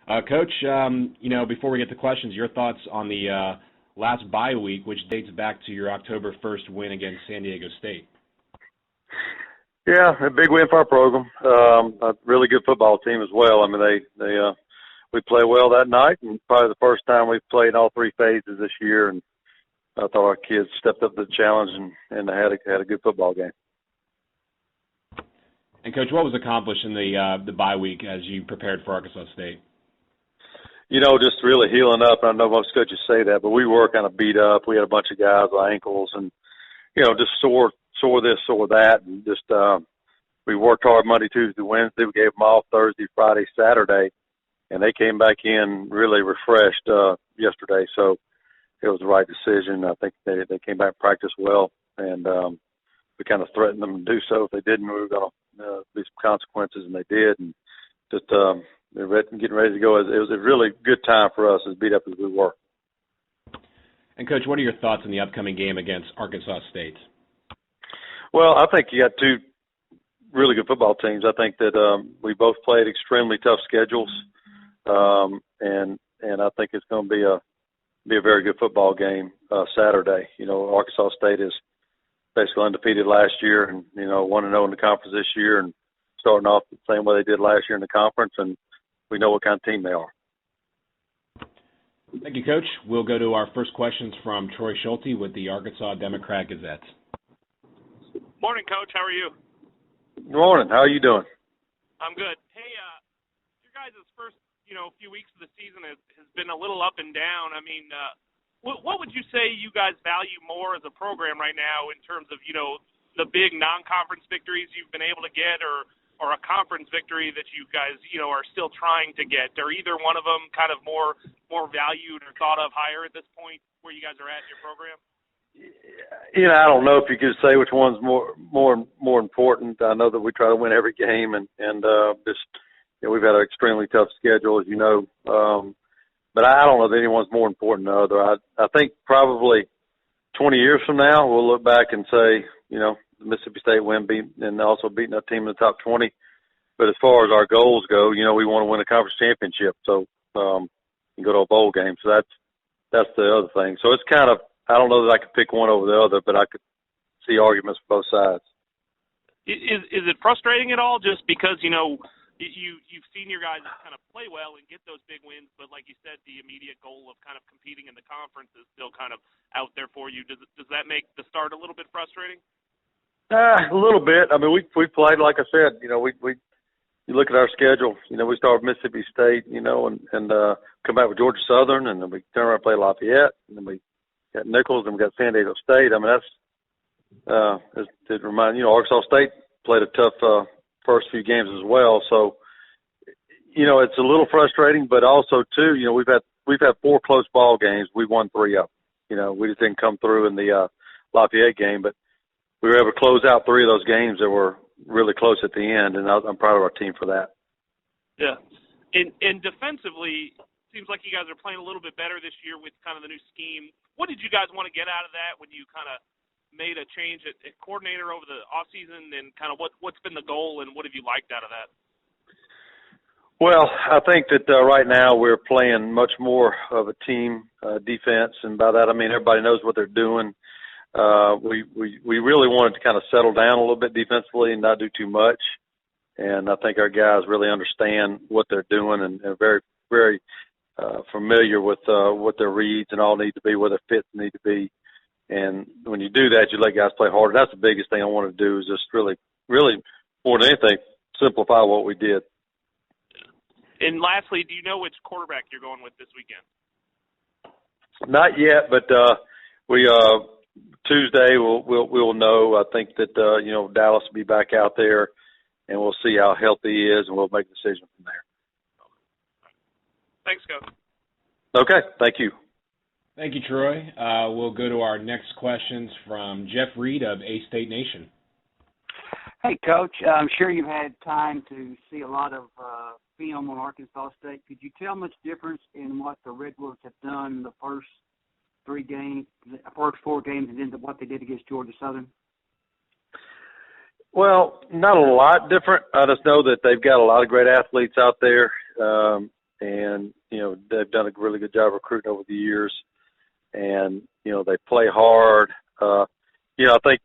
Coach, before we get to questions, your thoughts on the last bye week, which dates back to your October 1st win against San Diego State. Yeah, a big win for our program. A really good football team as well. I mean, we played well that night, and probably the first time we've played all three phases this year. And I thought our kids stepped up to the challenge and had a good football game. And Coach, what was accomplished in the bye week as you prepared for Arkansas State? Just really healing up. I know most coaches say that, but we were kind of beat up. We had a bunch of guys with ankles and, just sore this, sore that. And just we worked hard Monday, Tuesday, Wednesday. We gave them off Thursday, Friday, Saturday. And they came back in really refreshed yesterday. So it was the right decision. I think they came back and practiced well. And we kind of threatened them to do so. If they didn't, we were going to be some consequences, and they did. And just they're getting ready to go. It was a really good time for us, as beat up as we were. And, Coach, what are your thoughts on the upcoming game against Arkansas State? Well, I think you got two really good football teams. I think that we both played extremely tough schedules, and I think it's going to be a very good football game Saturday. Arkansas State is basically undefeated last year, and 1-0 in the conference this year, and starting off the same way they did last year in the conference, and we know what kind of team they are. Thank you, Coach. We'll go to our first questions from Troy Schulte with the Arkansas Democrat-Gazette. Morning, Coach. How are you? Good morning. How are you doing? I'm good. Hey, your guys' first, few weeks of the season has been a little up and down. I mean, what would you say you guys value more as a program right now in terms of, the big non-conference victories you've been able to get or a conference victory that you guys, are still trying to get? Are either one of them kind of more valued or thought of higher at this point where you guys are at in your program? I don't know if you could say which one's more important. I know that we try to win every game, and we've had an extremely tough schedule, as you know. But I don't know that anyone's more important than the other. I think probably 20 years from now, we'll look back and say, the Mississippi State win and also beating a team in the top 20. But as far as our goals go, we want to win a conference championship. So and go to a bowl game. So that's the other thing. So it's kind of, I don't know that I could pick one over the other, but I could see arguments for both sides. Is it frustrating at all just because, you've seen your guys kind of play well and get those big wins, but like you said, the immediate goal of kind of competing in the conference is still kind of out there for you. Does that make the start a little bit frustrating? A little bit. I mean, we played, like I said, you look at our schedule, we start with Mississippi State, and come back with Georgia Southern, and then we turn around and play Lafayette, and then we got Nichols, and we got San Diego State. I mean, that's to remind, Arkansas State played a tough first few games as well. So, it's a little frustrating, but also too, we've had 4 close ball games. We won 3 of them. We just didn't come through in the Lafayette game, but we were able to close out 3 of those games that were really close at the end, and I'm proud of our team for that. Yeah. And defensively, seems like you guys are playing a little bit better this year with kind of the new scheme. What did you guys want to get out of that when you kind of made a change at coordinator over the offseason, and kind of what's been the goal and what have you liked out of that? Well, I think that right now we're playing much more of a team defense, and by that I mean everybody knows what they're doing. We really wanted to kind of settle down a little bit defensively and not do too much, and I think our guys really understand what they're doing and are very, very familiar with what their reads and all need to be, where their fits need to be. And when you do that, you let guys play harder. That's the biggest thing I want to do is just really, really, more than anything, simplify what we did. And lastly, do you know which quarterback you're going with this weekend? Not yet, but we Tuesday we'll know. I think that Dallas will be back out there, and we'll see how healthy he is, and we'll make a decision from there. Thanks, Coach. Okay, thank you. Thank you, Troy. We'll go to our next questions from Jeff Reed of A-State Nation. Hey, Coach. I'm sure you've had time to see a lot of film on Arkansas State. Could you tell much difference in what the Redwoods have done in the first 4 games, and then what they did against Georgia Southern? Well, not a lot different. I just know that they've got a lot of great athletes out there, and done a really good job recruiting over the years, and they play hard. I think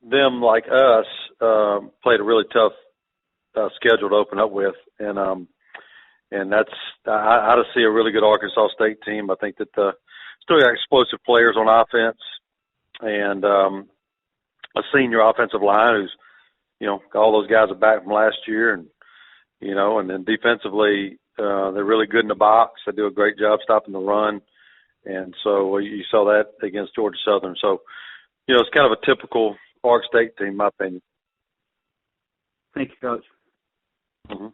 them like us played a really tough schedule to open up with, and that's I just see a really good Arkansas State team. I think that still got explosive players on offense, and a senior offensive line who's all those guys are back from last year, and and then defensively they're really good in the box. They do a great job stopping the run, and so you saw that against Georgia Southern. So it's kind of a typical Ark State team, in my opinion. Thank you, Coach. Mm-hmm.